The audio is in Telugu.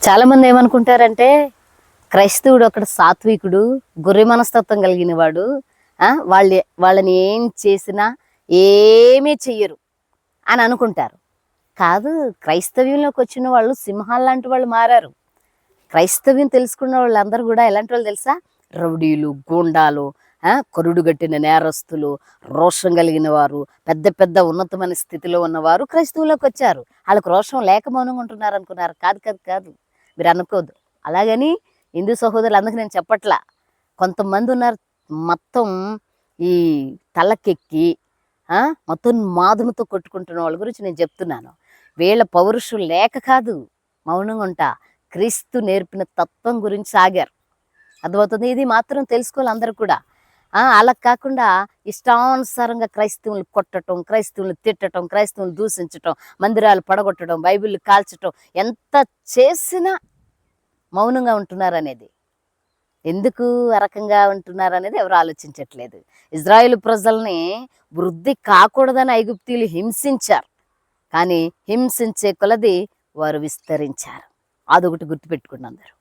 చాలా మంది ఏమనుకుంటారంటే క్రైస్తవుడు ఒకడు సాత్వికుడు, గొర్రె మనస్తత్వం కలిగిన వాడు. వాళ్ళని ఏం చేసినా ఏమీ చెయ్యరు అని అనుకుంటారు. కాదు, క్రైస్తవ్యంలోకి వచ్చిన వాళ్ళు సింహాలు లాంటి వాళ్ళు మారారు. క్రైస్తవ్యం తెలుసుకున్న వాళ్ళందరూ కూడా ఎలాంటి వాళ్ళు తెలుసా? రౌడీలు, గూండాలు, కరుడు గట్టిన నేరస్తులు, రోషం కలిగిన వారు, పెద్ద పెద్ద ఉన్నతమైన స్థితిలో ఉన్నవారు క్రైస్తవులోకి వచ్చారు. వాళ్ళకు రోషం లేక మౌనంగా ఉంటున్నారు అనుకున్నారు. కాదు కాదు కాదు, మీరు అనుకోదు. అలాగని హిందూ సహోదరులు అందుకు నేను చెప్పట్లా. కొంతమంది ఉన్నారు మొత్తం ఈ తలకెక్కి మొత్తం మాధులతో కొట్టుకుంటున్న వాళ్ళ గురించి నేను చెప్తున్నాను. వీళ్ళ పౌరుషం లేక కాదు మౌనంగా ఉంటా, క్రీస్తు నేర్పిన తత్వం గురించి సాగారు. అర్థమవుతుంది. ఇది మాత్రం తెలుసుకోవాలి అందరూ కూడా. అలా కాకుండా ఇష్టానుసారంగా క్రైస్తవులు కొట్టడం, క్రైస్తవులు తిట్టడం, క్రైస్తవులు దూషించటం, మందిరాలు పడగొట్టడం, బైబిల్ కాల్చటం, ఎంత చేసినా మౌనంగా ఉంటున్నారనేది, ఎందుకు ఆ రకంగా ఉంటున్నారనేది ఎవరు ఆలోచించట్లేదు. ఇజ్రాయేల్ ప్రజల్ని వృద్ధి కాకూడదని ఐగుప్తీయులు హింసించారు. కానీ హింసించే కొలది వారు విస్తరించారు. అదొకటి గుర్తుపెట్టుకున్నారు.